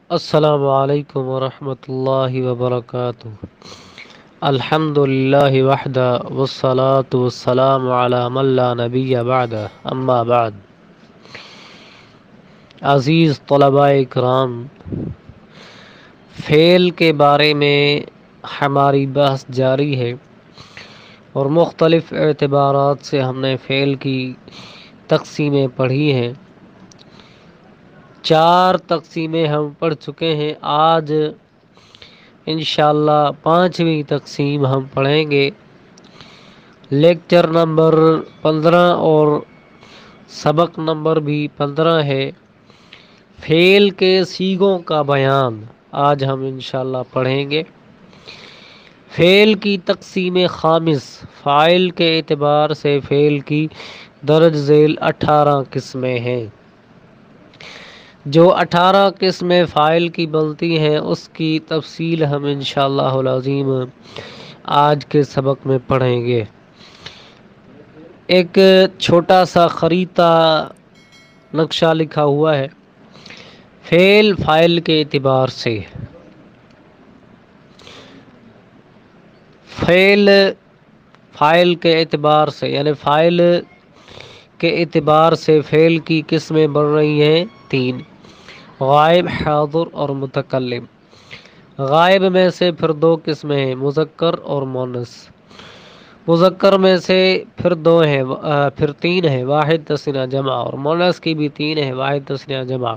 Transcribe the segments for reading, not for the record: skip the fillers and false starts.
السلام علیکم ورحمۃ اللہ وبرکاتہ۔ الحمدللہ وحدہ والصلاة والسلام علی من لا نبی بعدہ، اما بعد۔ عزیز طلباء کرام، فعل کے بارے میں ہماری بحث جاری ہے اور مختلف اعتبارات سے ہم نے فعل کی تقسیمیں پڑھی ہیں۔ 4 تقسیمیں ہم پڑھ چکے ہیں۔ آج انشاءاللہ 5ویں تقسیم ہم پڑھیں گے۔ لیکچر نمبر 15 اور سبق نمبر بھی 15 ہے۔ فعل کے صیغوں کا بیان آج ہم انشاءاللہ پڑھیں گے۔ فعل کی تقسیم خامس، فاعل کے اعتبار سے فعل کی درج ذیل 18 قسمیں ہیں۔ جو 18 قسمیں فاعل کی بنتی ہیں اس کی تفصیل ہم انشاءاللہ العظیم آج کے سبق میں پڑھیں گے۔ ایک چھوٹا سا خریطہ نقشہ لکھا ہوا ہے فعل فاعل کے اعتبار سے۔ فعل فاعل کے اعتبار سے یعنی فاعل کے اعتبار سے فعل کی قسمیں بن رہی ہیں 3: غائب، حاضر اور متکلم۔ غائب میں سے پھر 2 قسمیں ہیں، مذکر اور مؤنث۔ مذکر میں سے پھر 3 ہیں، واحد، تثنیہ، جمع، اور مؤنث کی بھی 3 ہیں، واحد، تثنیہ، جمع۔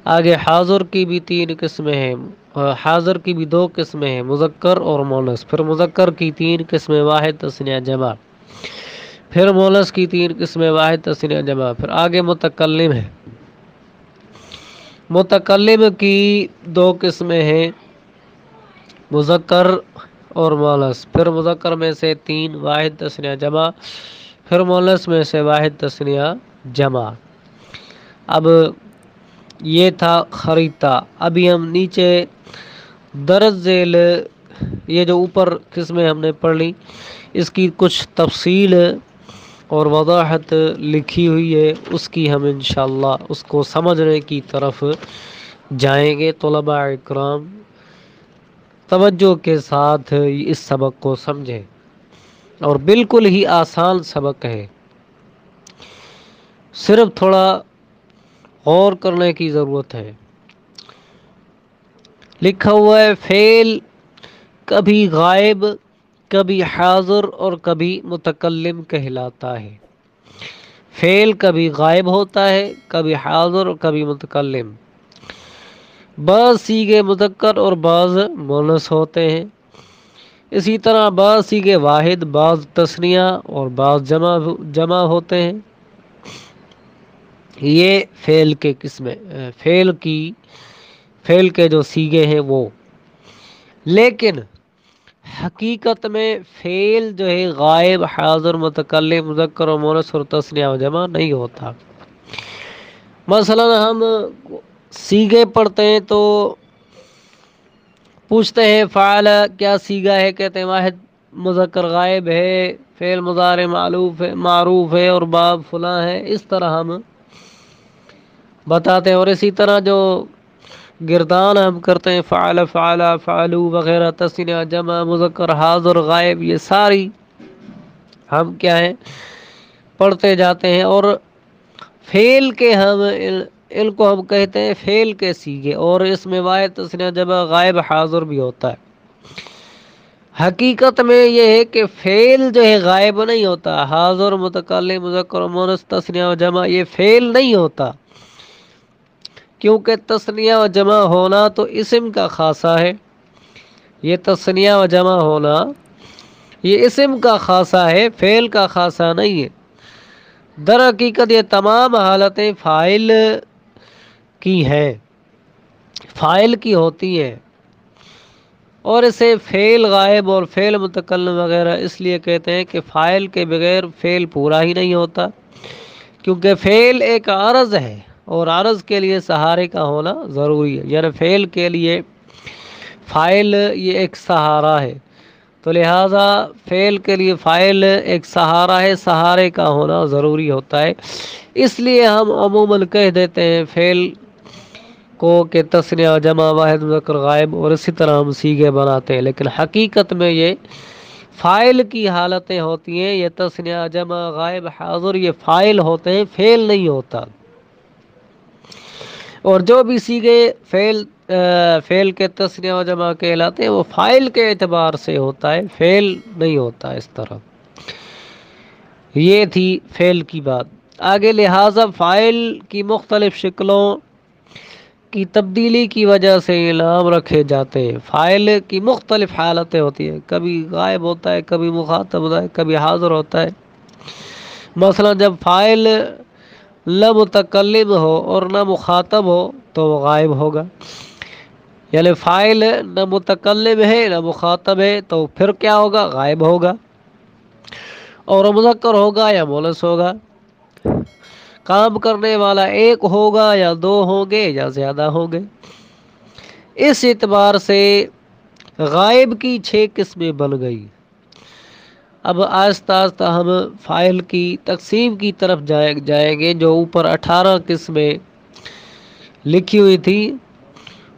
آگے حاضر کی بھی 3 قسمیں ہیں، حاضر کی بھی 2 قسمیں ہیں، مذکر اور مؤنث۔ پھر مذکر کی 3 قسمیں، واحد، تثنیہ، جمع۔ پھر مؤنث کی 3 قسمیں، واحد، تثنیہ، جمع۔ پھر آگے متکلم ہے۔ متکلم کی 2 قسمیں ہیں، مذکر اور مؤنث۔ پھر مذکر میں سے 3، واحد، تثنیہ، جمع۔ پھر مؤنث میں سے واحد، تثنیہ، جمع۔ اب یہ تھا خریطہ۔ ابھی ہم نیچے درج ذیل یہ جو اوپر قسمیں ہم نے پڑھ لی اس کی کچھ تفصیل اور وضاحت لکھی ہوئی ہے، اس کی ہم انشاءاللہ اس کو سمجھنے کی طرف جائیں گے۔ طلباء اکرام توجہ کے ساتھ اس سبق کو سمجھیں، اور بالکل ہی آسان سبق ہے، صرف تھوڑا غور کرنے کی ضرورت ہے۔ لکھا ہوا ہے فعل کبھی غائب، کبھی حاضر اور کبھی متکلم کہلاتا ہے۔ فعل کبھی غائب ہوتا ہے، کبھی حاضر اور کبھی متکلم۔ بعض صیغے مذکر اور بعض مؤنث ہوتے ہیں۔ اسی طرح بعض صیغے واحد، بعض تثنیہ اور بعض جمع ہوتے ہیں۔ یہ فعل کے قسمیں، فعل کے جو صیغے ہیں وہ۔ لیکن حقیقت میں فعل جو ہے غائب، حاضر، متکلم، مذکر و مؤنث اور تثنیہ و جمع نہیں ہوتا۔ مثلا ہم صیغے پڑھتے ہیں تو پوچھتے ہیں فعل کیا صیغہ ہے، کہتے ہیں واحد مذکر غائب ہے، فعل مضارع معروف ہے اور باب فلاں ہے۔ اس طرح ہم بتاتے ہیں، اور اسی طرح جو گردان ہم کرتے ہیں فعل، فعلا، فعلو وغیرہ، تثنیہ، جمع، مذکر، حاضر، غائب، یہ ساری ہم کیا ہیں پڑھتے جاتے ہیں، اور فعل کے ان کو ہم کہتے ہیں فعل کے صیغے، اور اس میں واحد، تثنیہ، جمع، غائب، حاضر بھی ہوتا ہے۔ حقیقت میں یہ ہے کہ فعل جو ہے غائب نہیں ہوتا، حاضر، متکلم، مذکر و مؤنث، تثنیہ و جمع یہ فعل نہیں ہوتا، کیونکہ تثنیہ و جمع ہونا تو اسم کا خاصہ ہے۔ یہ تثنیہ و جمع ہونا یہ اسم کا خاصہ ہے، فعل کا خاصہ نہیں ہے۔ در حقیقت یہ تمام حالتیں فاعل کی ہیں، فاعل کی ہوتی ہیں، اور اسے فعل غائب اور فعل متکلم وغیرہ اس لیے کہتے ہیں کہ فاعل کے بغیر فعل پورا ہی نہیں ہوتا، کیونکہ فعل ایک عرض ہے اور عرض کے لیے سہارے کا ہونا ضروری ہے، یعنی فعل کے لیے فاعل یہ ایک سہارا ہے، تو لہٰذا فعل کے لیے فاعل ایک سہارا ہے، سہارے کا ہونا ضروری ہوتا ہے۔ اس لیے ہم عموماً کہہ دیتے ہیں فعل کو کہ تسنیہ جمع واحد مذکر غائب، اور اسی طرح ہم سیغے بناتے ہیں، لیکن حقیقت میں یہ فاعل کی حالتیں ہوتی ہیں۔ یہ تسنیہ جمع غائب حاضر یہ فاعل ہوتے ہیں، فعل نہیں ہوتا۔ اور جو بھی سیغے فعل کے تسنیہ و جمع کہلاتے ہیں وہ فاعل کے اعتبار سے ہوتا ہے، فعل نہیں ہوتا اس طرح۔ یہ تھی فعل کی بات۔ آگے لہٰذا فاعل کی مختلف شکلوں کی تبدیلی کی وجہ سے یہ نام رکھے جاتے ہیں۔ فاعل کی مختلف حالتیں ہوتی ہیں، کبھی غائب ہوتا ہے، کبھی مخاطب ہوتا ہے، کبھی حاضر ہوتا ہے۔ مثلا جب فاعل نہ متکلم ہو اور نہ مخاطب ہو تو وہ غائب ہوگا، یعنی فاعل نہ متکلم ہے نہ مخاطب ہے تو پھر کیا ہوگا؟ غائب ہوگا، اور مذکر ہوگا یا مؤنث ہوگا، کام کرنے والا ایک ہوگا یا دو ہوں گے یا زیادہ ہوں گے۔ اس اعتبار سے غائب کی 6 قسمیں بن گئی۔ اب آہستہ آہستہ ہم فاعل کی تقسیم کی طرف جائیں گے، جو اوپر 18 قسمیں لکھی ہوئی تھی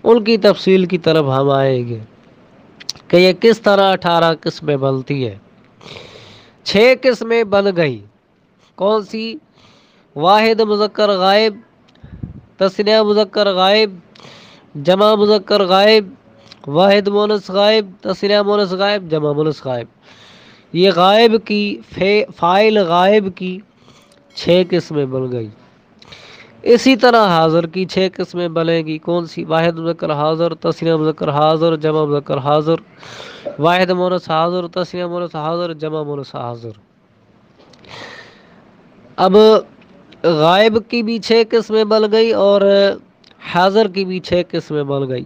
ان کی تفصیل کی طرف ہم آئیں گے کہ یہ کس طرح 18 قسمیں بنتی ہیں۔ 6 قسمیں بن گئی، کون سی؟ واحد مذکر غائب، تثنیہ مذکر غائب، جمع مذکر غائب، واحد مؤنث غائب، تثنیہ مؤنث غائب، جمع مؤنث غائب۔ یہ غائب کی فاعل غائب کی 6 قسمیں بن گئی۔ اسی طرح حاضر کی 6 قسمیں بنے گی، کون سی؟ واحد مذکر حاضر، تثنیہ مذکر حاضر، جمع مذکر حاضر، واحد مؤنث حاضر، تثنیہ مؤنث حاضر، جمع مؤنث حاضر۔ اب غائب کی بھی 6 قسمیں بن گئی اور حاضر کی بھی 6 قسمیں بن گئی۔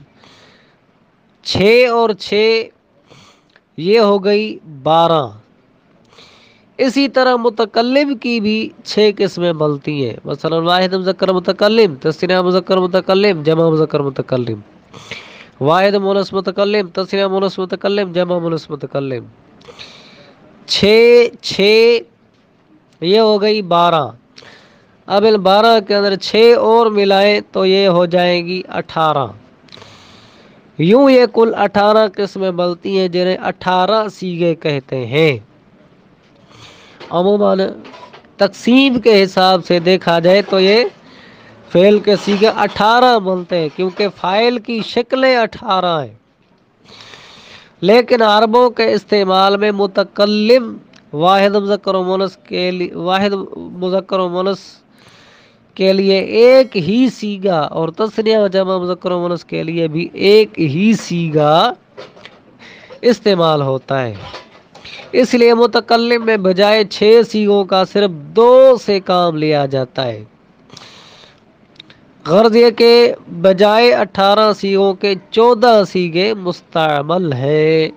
6 اور 6 یہ ہو گئی 12۔ اسی طرح متکلم کی بھی 6 قسمیں بنتی ہیں، مثلا واحد مذکر متکلم، تثنیہ مذکر متکلم، جمع مذکر متکلم، واحد مؤنث متکلم، تثنیہ مؤنث متکلم، جمع مؤنث متکلم۔ 6 یہ ہو گئی 12۔ اب ان 12 کے اندر 6 اور ملائیں تو یہ ہو جائیں گی 18۔ یوں یہ کل 18 قسمیں بنتی ہیں جنہیں 18 سیغے کہتے ہیں۔ عموماً تقسیم کے حساب سے دیکھا جائے تو یہ فعل کے سیغے 18 بنتے ہیں، کیونکہ فاعل کی شکلیں 18 ہیں، لیکن عربوں کے استعمال میں متکلم واحد مذکر و مؤنث کے لیے ایک ہی سیغہ اور تثنیہ و جمع مذکر و مؤنث کے لیے بھی ایک ہی سیغہ استعمال ہوتا ہے۔ اس لیے متکلم میں بجائے 6 سیغوں کا صرف 2 سے کام لیا جاتا ہے۔ غرض یہ کہ بجائے 18 سیغوں کے 14 سیغے مستعمل ہیں۔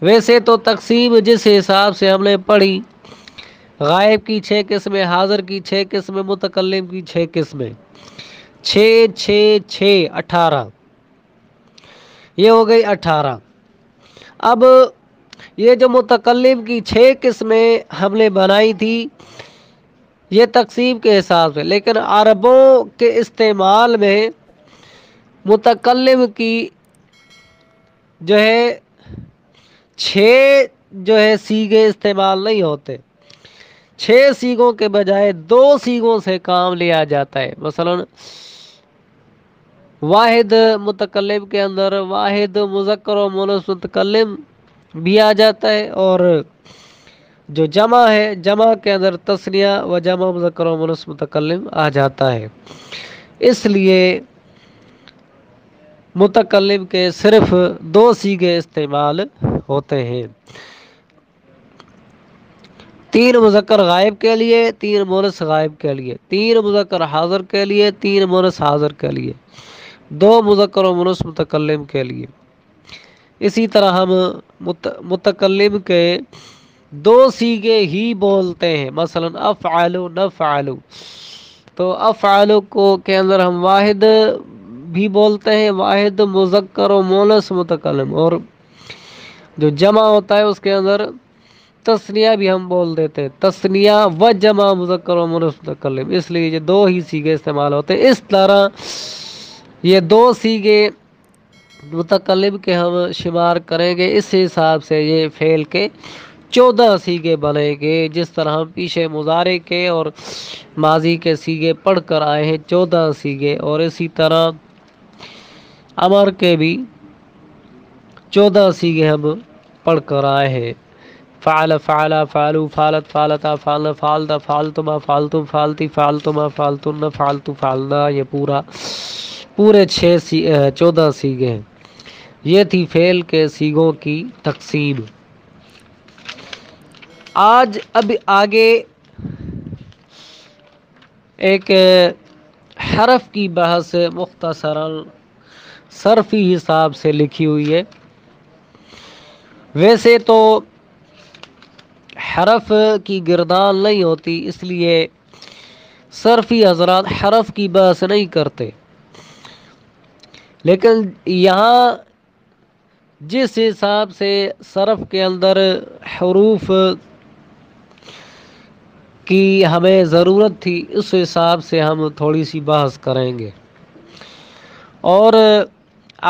ویسے تو تقسیم جس حساب سے ہم نے پڑھی، غائب کی 6 قسمیں، حاضر کی 6 قسمیں، متکلم کی 6 قسمیں، 6 6 6 18، یہ ہو گئی 18۔ اب یہ جو متکلم کی 6 قسمیں ہم نے بنائی تھی یہ تقسیم کے حساب سے، لیکن عربوں کے استعمال میں متکلم کی جو ہے 6 جو ہے سیغے استعمال نہیں ہوتے، 6 سیغوں کے بجائے 2 سیغوں سے کام لیا جاتا ہے۔ مثلا واحد متکلم کے اندر واحد مذکر و مؤنث متکلم بھی آ جاتا ہے، اور جو جمع ہے جمع کے اندر تثنیہ و جمع مذکر و مؤنث متکلم آ جاتا ہے۔ اس لیے متکلم کے صرف 2 سیغے استعمال ہوتے ہیں، 3 مذکر غائب کے لیے، 3 مؤنث غائب کے لیے، 3 مذکر حاضر کے لیے، 3 مؤنث حاضر کے لیے، 2 مذکر و مؤنث متکلم کے لیے۔ اسی طرح ہم متکلم کے 2 سیغے ہی بولتے ہیں، مثلا افعل نفعل، تو افعل کو کے اندر ہم واحد بھی بولتے ہیں، واحد مذکر و مؤنث متکلم، اور جو جمع ہوتا ہے اس کے اندر تثنیہ بھی ہم بول دیتے ہیں، تثنیہ و جمع مذکر و مؤنث متکلم، اس لیے یہ 2 ہی سیغے استعمال ہوتے ہیں۔ اس طرح یہ دو سیغے متکلم کے ہم شمار کریں گے، اس حساب سے یہ فعل کے 14 سیغے بنیں گے۔ جس طرح ہم پیچھے مضارع کے اور ماضی کے سیغے پڑھ کر آئے ہیں 14 سیغے، اور اسی طرح امر کے بھی 14 سیغے ہم پڑھ کر آئے ہیں۔ فعل، فعلا، فعلو، فعلت، فعلتا، فعلنا، فعلتا، فعلتما، فعلتم، فعلتی، فعلتما، فعلتن، فعلتو، فعلنا، یہ پورے 14 سیغے ہیں۔ یہ تھی فعل کے سیغوں کی تقسیم۔ اب آگے ایک حرف کی بحث مختصراً صرفی حساب سے لکھی ہوئی ہے۔ ویسے تو حرف کی گردان نہیں ہوتی، اس لیے صرفی حضرات حرف کی بحث نہیں کرتے، لیکن یہاں جس حساب سے صرف کے اندر حروف کی ہمیں ضرورت تھی، اس حساب سے ہم تھوڑی سی بحث کریں گے۔ اور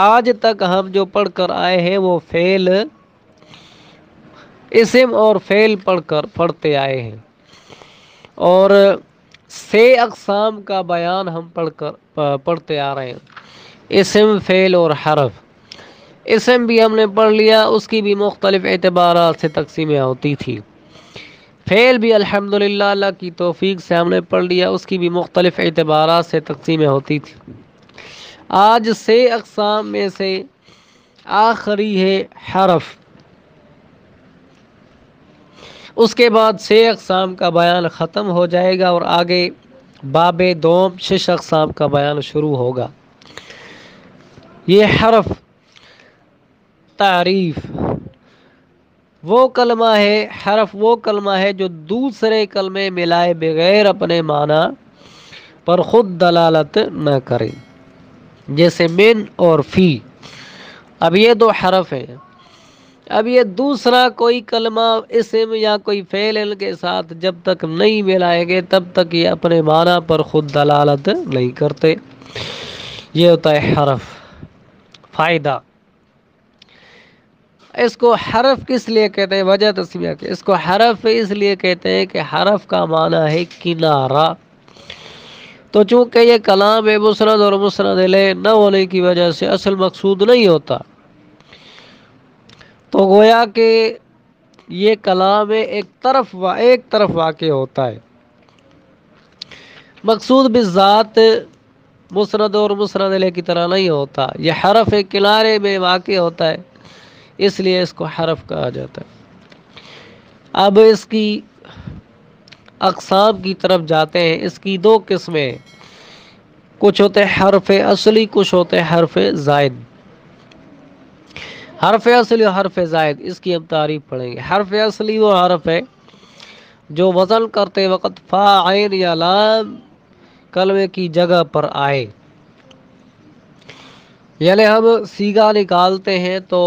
آج تک ہم جو پڑھ کر آئے ہیں وہ فعل، اسم اور فعل پڑھتے آئے ہیں، اور 6 اقسام کا بیان ہم پڑھتے آ رہے ہیں: اسم، فعل اور حرف۔ اسم بھی ہم نے پڑھ لیا، اس کی بھی مختلف اعتبارات سے تقسیمیں ہوتی تھی۔ فعل بھی الحمدللہ اللہ کی توفیق سے ہم نے پڑھ لیا، اس کی بھی مختلف اعتبارات سے تقسیمیں ہوتی تھی۔ آج 6 اقسام میں سے آخری ہے حرف، اس کے بعد 6 اقسام کا بیان ختم ہو جائے گا، اور آگے باب دوم 6 اقسام کا بیان شروع ہوگا۔ یہ حرف تعریف وہ کلمہ ہے، حرف وہ کلمہ ہے جو دوسرے کلمے ملائے بغیر اپنے معنی پر خود دلالت نہ کرے، جیسے من اور فی۔ اب یہ 2 حرف ہیں، اب یہ دوسرا کوئی کلمہ اسم یا کوئی فعل ان کے ساتھ جب تک نہیں ملائے گے تب تک یہ اپنے معنی پر خود دلالت نہیں کرتے۔ یہ ہوتا ہے حرف۔ فائدہ: اس کو حرف کس لیے کہتے ہیں؟ وجہ تسمیہ کے اس کو حرف اس لیے کہتے ہیں کہ حرف کا معنی ہے کنارہ۔ تو چونکہ یہ کلام مسند اور مسند الیہ نہ ہونے کی وجہ سے اصل مقصود نہیں ہوتا، تو گویا کہ یہ کلام ایک طرف واقع ہوتا ہے، مقصود بالذات مسند اور مسند الیہ کی طرح نہیں ہوتا۔ یہ حرف ایک کنارے میں واقع ہوتا ہے، اس لیے اس کو حرف کہا جاتا ہے۔ اب اس کی اقسام کی طرف جاتے ہیں۔ اس کی 2 قسمیں، کچھ ہوتے ہیں حرف اصلی، کچھ ہوتے ہیں حرف زائد۔ حرف اصلی اور حرف زائد، اس کی ہم تعریف پڑھیں گے۔ حرف اصلی وہ حرف ہے جو وزن کرتے وقت فا، عین یا لام کلمے کی جگہ پر آئے، یعنی ہم صیغہ نکالتے ہیں تو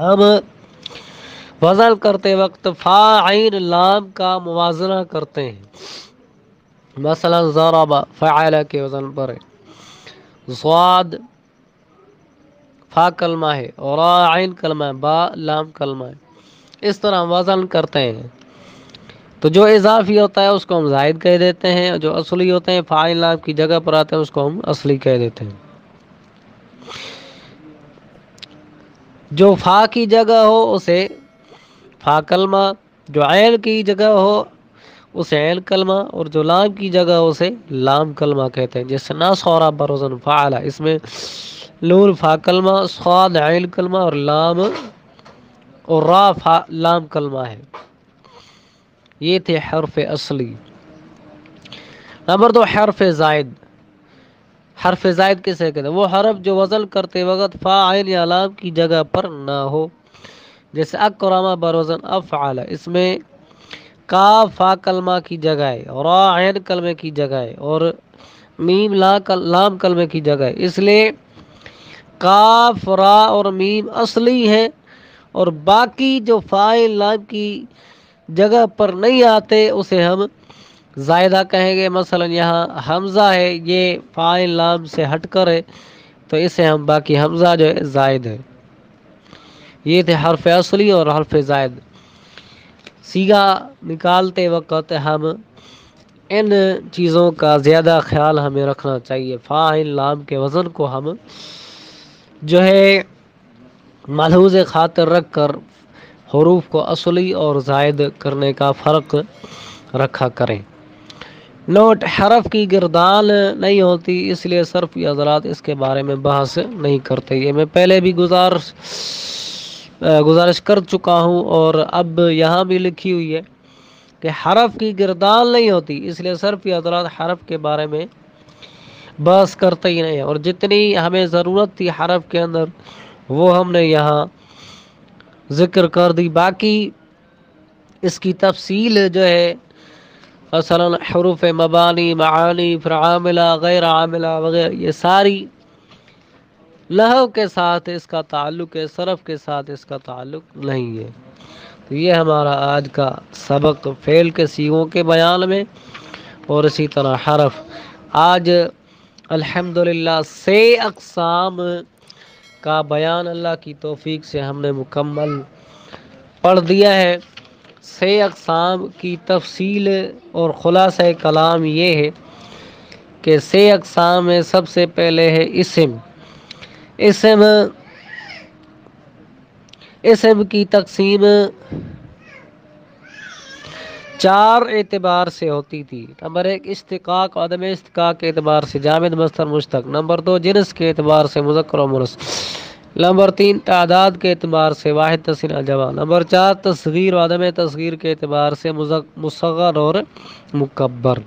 ہم وزن کرتے وقت فا، عین، لام کا موازنہ کرتے ہیں۔ مثلا ضرب فعل کے وزن پر ہے، ضاد فا کلمہ ہے، اور را عین کلمہ ہے، با لام کلمہ ہے۔ اس طرح ہم وزن کرتے ہیں، تو جو اضافی ہوتا ہے اس کو ہم زائد کہہ دیتے ہیں، جو اصلی ہوتے ہیں فا، عین، لام کی جگہ پر آتے ہیں اس کو ہم اصلی کہہ دیتے ہیں۔ جو فا کی جگہ ہو اسے فا کلمہ، جو عین کی جگہ ہو اسے عین کلمہ، اور جو لام کی جگہ ہو اسے لام کلمہ کہتے ہیں۔ جیسے نصر بروزن فعل، اس میں نون فا کلمہ، صاد عین کلمہ، اور لام اور را فا لام کلمہ ہے۔ یہ تھے حرف اصلی۔ نمبر 2 حرف زائد۔ حرف زائد کسے کہتے ہیں؟ وہ حرف جو وزن کرتے وقت فا، عین یا لام کی جگہ پر نہ ہو، جیسے اکرم بروزن افعل، اس میں کاف فا کلمہ کی جگہ ہے، را عین کلمے کی جگہ ہے، اور میم لام کلمے کی جگہ ہے۔ اس لیے کاف، را اور میم اصلی ہیں، اور باقی جو فا، عین، لام کی جگہ پر نہیں آتے اسے ہم زائدہ کہیں گے، مثلا یہاں حمزہ ہے، یہ فاعل لام سے ہٹ کر ہے، تو اسے ہم باقی حمزہ جو ہے زائد ہے۔ یہ تھے حرف اصلی اور حرف زائد۔ صیغہ نکالتے وقت ہم ان چیزوں کا زیادہ خیال ہمیں رکھنا چاہیے۔ فاعل لام کے وزن کو ہم جو ہے ملحوظ خاطر رکھ کر حروف کو اصلی اور زائد کرنے کا فرق رکھا کریں۔ نوٹ: حرف کی گردان نہیں ہوتی، اس لیے صرفی حضرات اس کے بارے میں بحث نہیں کرتے۔ یہ میں پہلے بھی گزارش کر چکا ہوں اور اب یہاں بھی لکھی ہوئی ہے کہ حرف کی گردان نہیں ہوتی، اس لیے صرفی حضرات حرف کے بارے میں بحث کرتے ہی نہیں ہیں، اور جتنی ہمیں ضرورت تھی حرف کے اندر وہ ہم نے یہاں ذکر کر دی۔ باقی اس کی تفصیل جو ہے مثلا حروف مبانی، معانی، پھر عاملہ، غیر عاملہ وغیرہ، یہ ساری لہو کے ساتھ اس کا تعلق ہے، صرف کے ساتھ اس کا تعلق نہیں ہے۔ تو یہ ہمارا آج کا سبق فعل کے صیغوں کے بیان میں، اور اسی طرح حرف۔ آج الحمدللہ 6 اقسام کا بیان اللہ کی توفیق سے ہم نے مکمل پڑھ دیا ہے۔ 6 اقسام کی تفصیل اور خلاصہ کلام یہ ہے کہ 6 اقسام میں سب سے پہلے ہے اسم۔ اسم کی تقسیم 4 اعتبار سے ہوتی تھی۔ نمبر 1 اشتقاق و عدم اشتقاق کے اعتبار سے، جامد، مصدر، مشتق۔ نمبر 2 جنس کے اعتبار سے، مذکر و مؤنث۔ نمبر 3 تعداد کے اعتبار سے، واحد، تثنیہ، جمع۔ نمبر 4 تصغیر و عدم تصغیر کے اعتبار سے، مصغر اور مکبر۔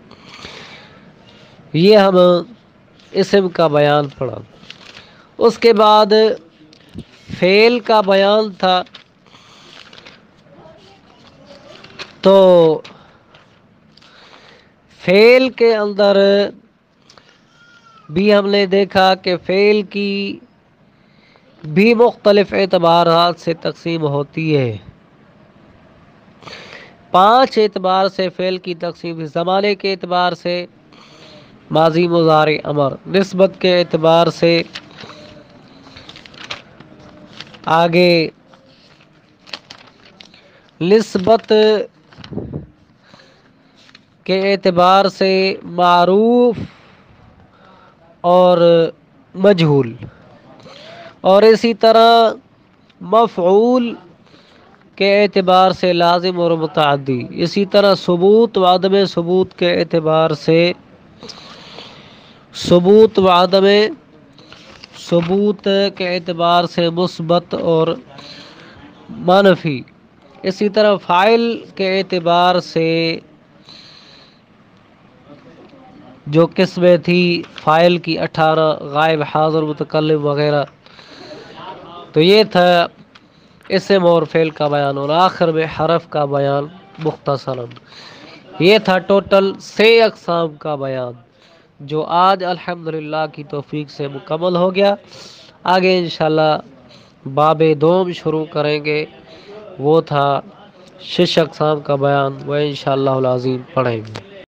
یہ ہم اسم کا بیان پڑھا۔ اس کے بعد فعل کا بیان تھا، تو فعل کے اندر بھی ہم نے دیکھا کہ فعل کی بھی مختلف اعتبارات سے تقسیم ہوتی ہے۔ 5 اعتبار سے فعل کی تقسیم: زمانے کے اعتبار سے، ماضی، مضارع، امر۔ نسبت کے اعتبار سے، آگے نسبت کے اعتبار سے معروف اور مجہول، اور اسی طرح مفعول کے اعتبار سے لازم اور متعدی۔ اسی طرح ثبوت و عدم ثبوت کے اعتبار سے، ثبوت و عدم ثبوت کے اعتبار سے مثبت اور منفی۔ اسی طرح فاعل کے اعتبار سے جو قسمیں تھی فاعل کی 18، غائب، حاضر، متکلم وغیرہ۔ تو یہ تھا اسم اور فعل کا بیان، اور آخر میں حرف کا بیان مختصراً۔ یہ تھا ٹوٹل 6 اقسام کا بیان، جو آج الحمدللہ کی توفیق سے مکمل ہو گیا۔ آگے انشاءاللہ باب دوم شروع کریں گے، وہ تھا 6 اقسام کا بیان، وہ انشاءاللہ العظیم پڑھیں گے۔